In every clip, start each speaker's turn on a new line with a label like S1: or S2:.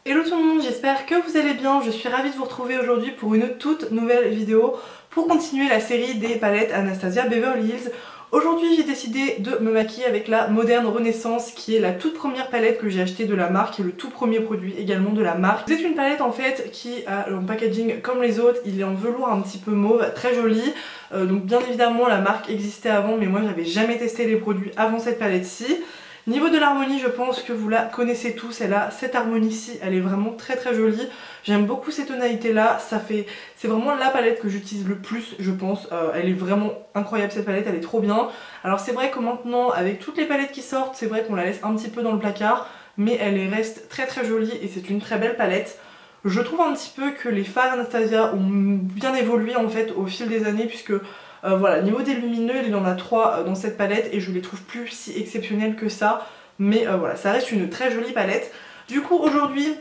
S1: Hello tout le monde, j'espère que vous allez bien. Je suis ravie de vous retrouver aujourd'hui pour une toute nouvelle vidéo pour continuer la série des palettes Anastasia Beverly Hills. Aujourd'hui j'ai décidé de me maquiller avec la Moderne Renaissance qui est la toute première palette que j'ai achetée de la marque et le tout premier produit également de la marque. C'est une palette en fait qui a un packaging comme les autres, il est en velours un petit peu mauve, très joli. Donc bien évidemment la marque existait avant mais moi j'avais jamais testé les produits avant cette palette-ci. Niveau de l'harmonie, je pense que vous la connaissez tous, elle a cette harmonie-ci, elle est vraiment très très jolie. J'aime beaucoup ces tonalités là, c'est vraiment la palette que j'utilise le plus je pense. Elle est vraiment incroyable cette palette, elle est trop bien. Alors c'est vrai que maintenant avec toutes les palettes qui sortent, c'est vrai qu'on la laisse un petit peu dans le placard, mais elle reste très très jolie et c'est une très belle palette. Je trouve un petit peu que les fards Anastasia ont bien évolué en fait au fil des années puisque voilà, niveau des lumineux, il y en a 3 dans cette palette et je les trouve plus si exceptionnels que ça. Mais voilà, ça reste une très jolie palette. Du coup aujourd'hui,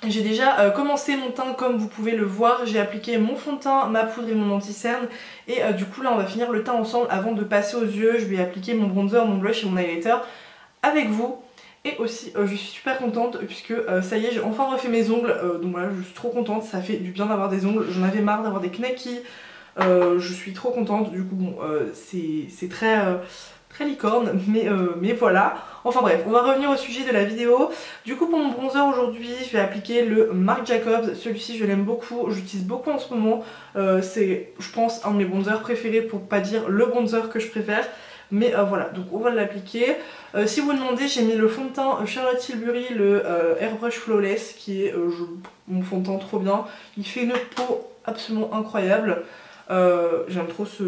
S1: j'ai déjà commencé mon teint comme vous pouvez le voir. J'ai appliqué mon fond de teint, ma poudre et mon anti-cerne. Et du coup là on va finir le teint ensemble avant de passer aux yeux. Je vais appliquer mon bronzer, mon blush et mon highlighter avec vous. Et aussi je suis super contente puisque ça y est, j'ai enfin refait mes ongles. Donc voilà, je suis trop contente, ça fait du bien d'avoir des ongles. J'en avais marre d'avoir des knackis. Je suis trop contente, du coup bon, c'est très licorne, mais voilà. Enfin bref, on va revenir au sujet de la vidéo. Du coup pour mon bronzer aujourd'hui, je vais appliquer le Marc Jacobs. Celui-ci je l'aime beaucoup, j'utilise beaucoup en ce moment. C'est je pense un de mes bronzers préférés, pour pas dire le bronzer que je préfère. Mais voilà, donc on va l'appliquer. Si vous me demandez, j'ai mis le fond de teint Charlotte Tilbury, le Airbrush Flawless, qui est mon fond de teint trop bien. Il fait une peau absolument incroyable. J'aime trop ce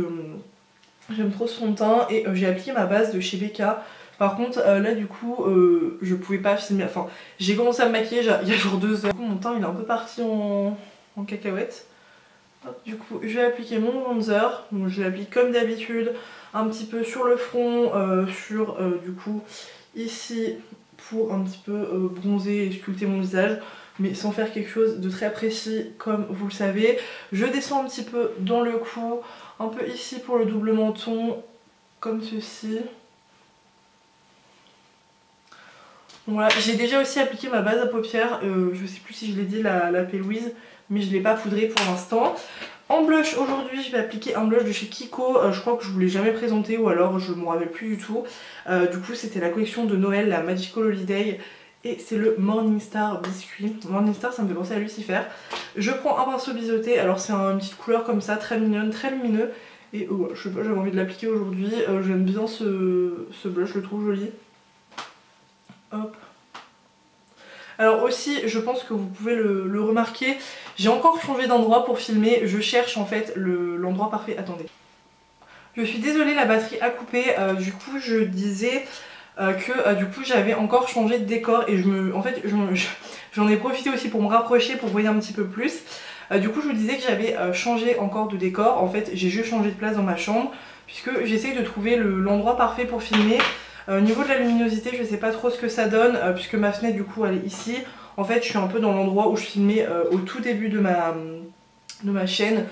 S1: fond de teint et j'ai appliqué ma base de chez Becca. Par contre là du coup je pouvais pas filmer, enfin j'ai commencé à me maquiller il y a genre 2 heures. Du coup mon teint il est un peu parti en cacahuète. Hop, du coup je vais appliquer mon bronzer, donc je l'applique comme d'habitude un petit peu sur le front, du coup ici pour un petit peu bronzer et sculpter mon visage, mais sans faire quelque chose de très précis comme vous le savez. Je descends un petit peu dans le cou, un peu ici pour le double menton, comme ceci. Voilà, j'ai déjà aussi appliqué ma base à paupières, je sais plus si je l'ai dit, la P. Louise, mais je ne l'ai pas poudrée pour l'instant. En blush aujourd'hui, je vais appliquer un blush de chez Kiko, je crois que je vous l'ai jamais présenté ou alors je me rappelle plus du tout. Du coup c'était la collection de Noël, la Magical Holiday. Et c'est le Morningstar biscuit. Morningstar ça me fait penser à Lucifer. Je prends un pinceau biseauté, alors c'est une petite couleur comme ça, très mignonne, très lumineux. Et voilà, je sais pas, j'avais envie de l'appliquer aujourd'hui. J'aime bien ce blush, je le trouve joli. Hop. Alors aussi, je pense que vous pouvez le remarquer, j'ai encore changé d'endroit pour filmer. Je cherche en fait l'endroit parfait. Attendez. Je suis désolée, la batterie a coupé. Du coup je disais que du coup j'avais encore changé de décor et j'en ai profité aussi pour me rapprocher, pour voyer un petit peu plus. Du coup je vous disais que j'avais changé encore de décor. En fait j'ai juste changé de place dans ma chambre puisque j'essaye de trouver l'endroit parfait pour filmer. Au niveau de la luminosité je sais pas trop ce que ça donne puisque ma fenêtre du coup elle est ici. En fait je suis un peu dans l'endroit où je filmais au tout début de ma chaîne.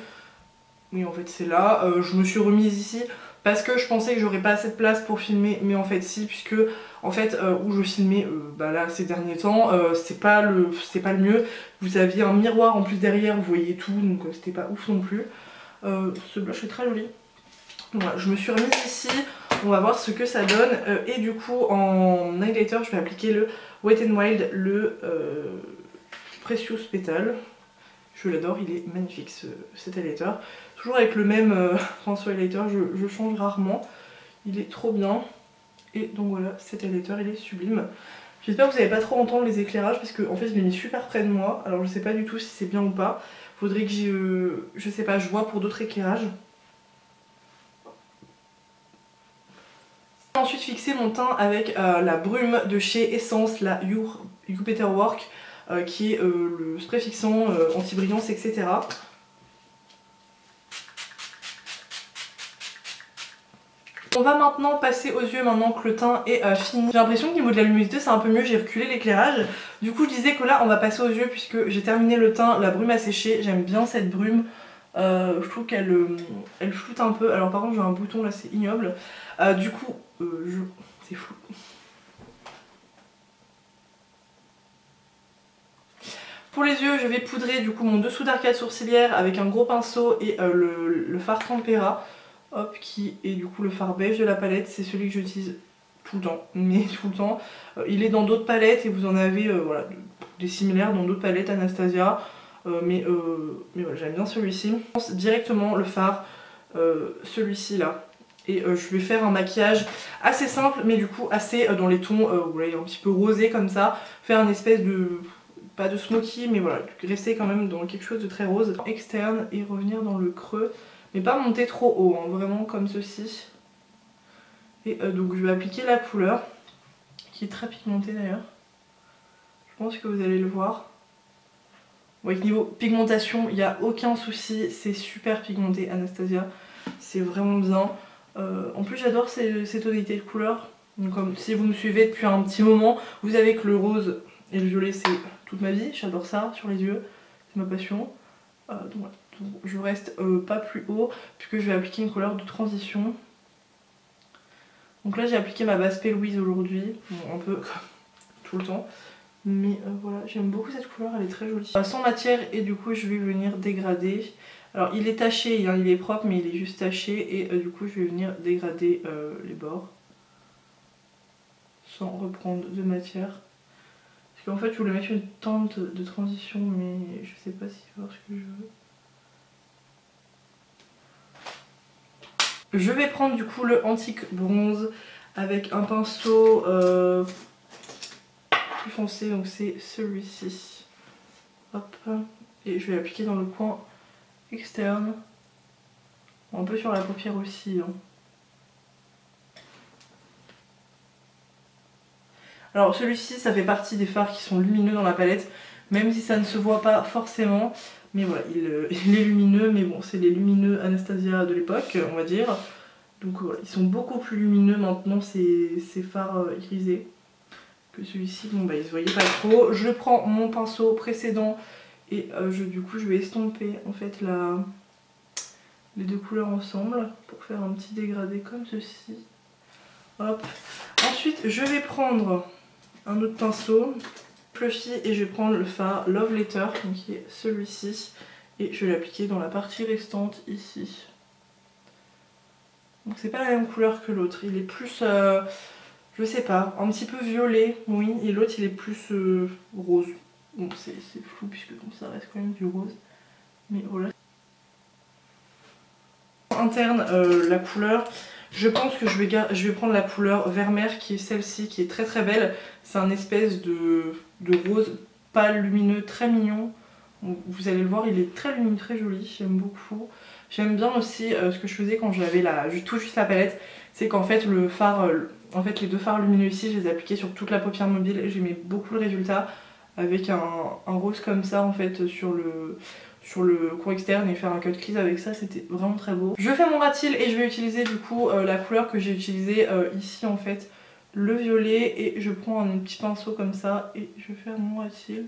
S1: Oui en fait c'est là, je me suis remise ici parce que je pensais que j'aurais pas assez de place pour filmer, mais en fait si, puisque en fait où je filmais là ces derniers temps, c'était pas le mieux. Vous aviez un miroir en plus derrière, vous voyez tout, donc c'était pas ouf non plus. Ce blush est très joli. Voilà, je me suis remise ici, on va voir ce que ça donne. Et du coup en highlighter je vais appliquer le Wet n Wild, le Precious Petal. Je l'adore, il est magnifique cet highlighter. Toujours avec le même pinceau highlighter, je change rarement. Il est trop bien. Et donc voilà, cet highlighter il est sublime. J'espère que vous n'allez pas trop entendre les éclairages parce que en fait je l'ai mis super près de moi. Alors je sais pas du tout si c'est bien ou pas. Faudrait que je sais pas, je vois pour d'autres éclairages. Ensuite fixer mon teint avec la brume de chez Essence, la You Better Work. Qui est le spray fixant, anti-brillance, etc. On va maintenant passer aux yeux maintenant que le teint est fini. J'ai l'impression qu'au niveau de la luminosité c'est un peu mieux, j'ai reculé l'éclairage. Du coup je disais que là on va passer aux yeux puisque j'ai terminé le teint, la brume a séché. J'aime bien cette brume, je trouve qu'elle floute un peu. Alors par contre j'ai un bouton là, c'est ignoble. Du coup c'est flou. Pour les yeux, je vais poudrer du coup mon dessous d'arcade sourcilière avec un gros pinceau et le fard Tempera, hop, qui est du coup le fard beige de la palette. C'est celui que j'utilise tout le temps, mais tout le temps. Il est dans d'autres palettes et vous en avez voilà, des similaires dans d'autres palettes Anastasia. Mais voilà, j'aime bien celui-ci. Je pense directement le fard, celui-ci là. Et je vais faire un maquillage assez simple, mais du coup assez dans les tons vous voyez, un petit peu rosé comme ça. Faire une espèce de, pas de smoky, mais voilà, rester quand même dans quelque chose de très rose. Externe et revenir dans le creux, mais pas monter trop haut, hein, vraiment comme ceci. Et donc je vais appliquer la couleur, qui est très pigmentée d'ailleurs. Je pense que vous allez le voir. Ouais, niveau pigmentation, il n'y a aucun souci, c'est super pigmenté Anastasia, c'est vraiment bien. En plus j'adore ces tonalités de couleurs. Donc, comme si vous me suivez depuis un petit moment, vous savez que le rose et le violet c'est toute ma vie, j'adore ça sur les yeux, c'est ma passion. Donc, voilà. Donc, je reste pas plus haut puisque je vais appliquer une couleur de transition. Donc là j'ai appliqué ma base P. Louise aujourd'hui, bon, un peu comme tout le temps. Mais voilà, j'aime beaucoup cette couleur, elle est très jolie. Sans matière et du coup je vais venir dégrader. Alors il est taché, hein, il est propre mais il est juste taché et du coup je vais venir dégrader les bords. Sans reprendre de matière. Parce qu'en fait je voulais mettre une teinte de transition mais je sais pas si voir ce que je veux. Je vais prendre du coup le Antique Bronze avec un pinceau plus foncé, donc c'est celui-ci. Hop, et je vais l'appliquer dans le coin externe, un peu sur la paupière aussi. Hein. Alors celui-ci, ça fait partie des fards qui sont lumineux dans la palette, même si ça ne se voit pas forcément. Mais voilà, il est lumineux, mais bon, c'est les lumineux Anastasia de l'époque, on va dire. Donc voilà, ils sont beaucoup plus lumineux maintenant, ces fards irisés. Que celui-ci, bon bah il se voyait pas trop. Je prends mon pinceau précédent et du coup je vais estomper en fait les deux couleurs ensemble pour faire un petit dégradé comme ceci. Hop. Ensuite je vais prendre un autre pinceau fluffy et je vais prendre le fard Love Letter, donc qui est celui-ci, et je vais l'appliquer dans la partie restante ici. Donc c'est pas la même couleur que l'autre, il est plus je sais pas, un petit peu violet, oui, et l'autre il est plus rose. Bon c'est flou puisque bon, ça reste quand même du rose, mais voilà. Interne, la couleur, je pense que je vais prendre la couleur vert mer qui est celle-ci, qui est très très belle. C'est un espèce de rose pâle lumineux très mignon. Vous allez le voir, il est très lumineux, très joli, j'aime beaucoup. J'aime bien aussi ce que je faisais quand j'avais tout juste la palette, c'est qu'en fait le fard, les deux fards lumineux ici, je les appliquais sur toute la paupière mobile et j'aimais beaucoup le résultat avec un rose comme ça en fait sur le coin externe et faire un cut crease avec ça, c'était vraiment très beau. Je fais mon ras de cils et je vais utiliser du coup la couleur que j'ai utilisée ici en fait, le violet, et je prends un petit pinceau comme ça et je vais faire mon ras de cils.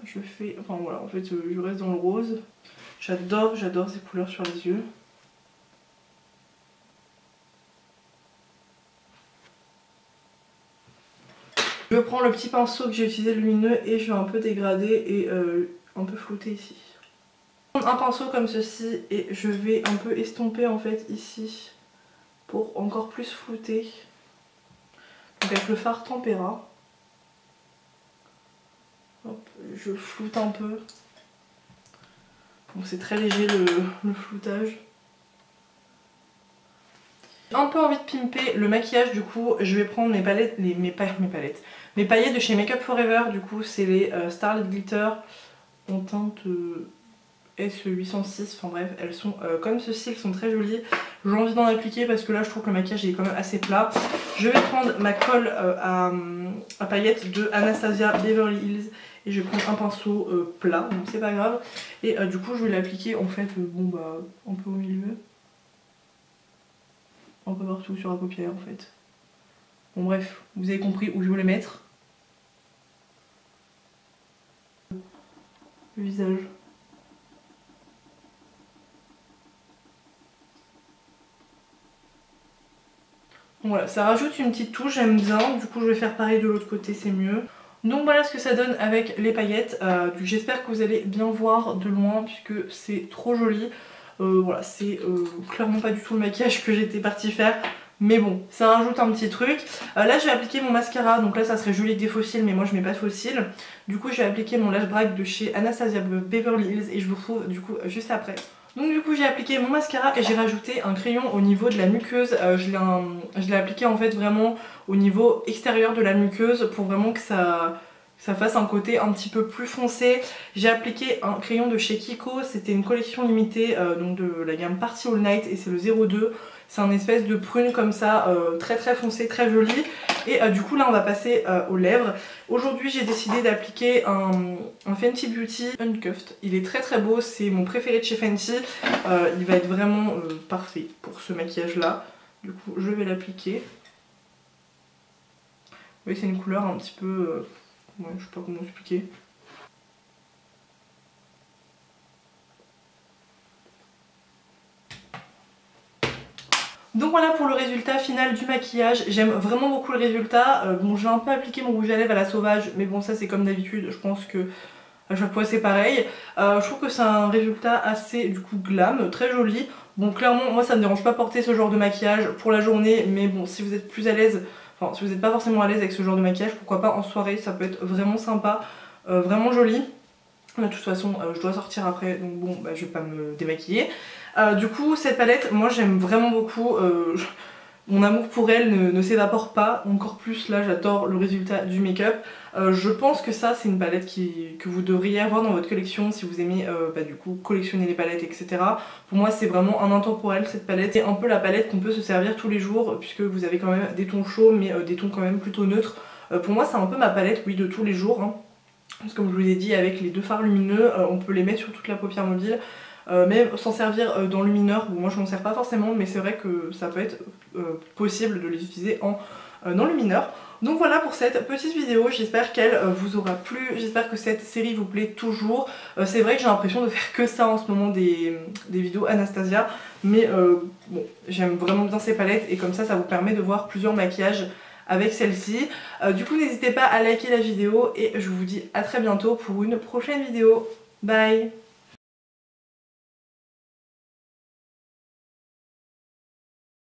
S1: Je fais, enfin voilà, en fait je reste dans le rose. J'adore ces couleurs sur les yeux. Je prends le petit pinceau que j'ai utilisé lumineux et je vais un peu dégrader et un peu flouter ici. Je vais prendre un pinceau comme ceci et je vais un peu estomper en fait ici pour encore plus flouter. Donc avec le fard Tempera. Hop, je floute un peu. Donc c'est très léger le floutage. J'ai un peu envie de pimper le maquillage, du coup je vais prendre mes paillettes de chez Make Up For Ever. Du coup c'est les Starlit Glitter en teinte S806, enfin bref, elles sont comme ceci, elles sont très jolies. J'ai envie d'en appliquer parce que là je trouve que le maquillage est quand même assez plat. Je vais prendre ma colle à paillettes de Anastasia Beverly Hills et je vais prendre un pinceau plat, donc c'est pas grave. Et du coup je vais l'appliquer en fait bon bah un peu au milieu, un peu partout sur la paupière en fait. Bon bref, vous avez compris où je voulais mettre. Le visage. Voilà, ça rajoute une petite touche, j'aime bien. Du coup je vais faire pareil de l'autre côté, c'est mieux. Donc voilà ce que ça donne avec les paillettes. J'espère que vous allez bien voir de loin puisque c'est trop joli. Voilà, c'est clairement pas du tout le maquillage que j'étais partie faire. Mais bon, ça rajoute un petit truc. Là je vais appliquer mon mascara, donc là ça serait joli avec des faux cils, mais moi je mets pas de faux cils. Du coup je vais appliquer mon lash braque de chez Anastasia Beverly Hills et je vous retrouve du coup juste après. Donc du coup j'ai appliqué mon mascara et j'ai rajouté un crayon au niveau de la muqueuse. Je l'ai appliqué en fait vraiment au niveau extérieur de la muqueuse pour vraiment que ça fasse un côté un petit peu plus foncé. J'ai appliqué un crayon de chez Kiko, c'était une collection limitée donc de la gamme Party All Night et c'est le 02. C'est un espèce de prune comme ça, très très foncé, très joli. Et du coup là on va passer aux lèvres. Aujourd'hui j'ai décidé d'appliquer un Fenty Beauty Uncuffed. Il est très très beau, c'est mon préféré de chez Fenty. Il va être vraiment parfait pour ce maquillage là. Du coup je vais l'appliquer. Oui, c'est une couleur un petit peu... ouais, je sais pas comment expliquer. Donc voilà pour le résultat final du maquillage. J'aime vraiment beaucoup le résultat. Bon, j'ai un peu appliqué mon rouge à lèvres à la sauvage, mais bon ça c'est comme d'habitude, je pense que à chaque fois c'est pareil. Je trouve que c'est un résultat assez du coup glam, très joli. Bon clairement moi ça me dérange pas porter ce genre de maquillage pour la journée, mais bon si vous êtes plus à l'aise, enfin si vous n'êtes pas forcément à l'aise avec ce genre de maquillage, pourquoi pas en soirée, ça peut être vraiment sympa, vraiment joli. De toute façon je dois sortir après donc bon bah, je vais pas me démaquiller. Du coup cette palette moi j'aime vraiment beaucoup, mon amour pour elle ne s'évapore pas, encore plus là j'adore le résultat du make-up. Je pense que ça c'est une palette que vous devriez avoir dans votre collection si vous aimez bah, du coup collectionner les palettes etc. Pour moi c'est vraiment un intemporel cette palette, c'est un peu la palette qu'on peut se servir tous les jours puisque vous avez quand même des tons chauds mais des tons quand même plutôt neutres. Pour moi c'est un peu ma palette oui de tous les jours hein. Parce que comme je vous ai dit avec les deux fards lumineux on peut les mettre sur toute la paupière mobile. Mais s'en servir dans le lumineur, bon, moi je m'en sers pas forcément mais c'est vrai que ça peut être possible de les utiliser en enlumineur. Donc voilà pour cette petite vidéo, j'espère qu'elle vous aura plu, j'espère que cette série vous plaît toujours. C'est vrai que j'ai l'impression de faire que ça en ce moment des vidéos Anastasia, mais bon, j'aime vraiment bien ces palettes et comme ça vous permet de voir plusieurs maquillages avec celle-ci. Du coup n'hésitez pas à liker la vidéo et je vous dis à très bientôt pour une prochaine vidéo. Bye!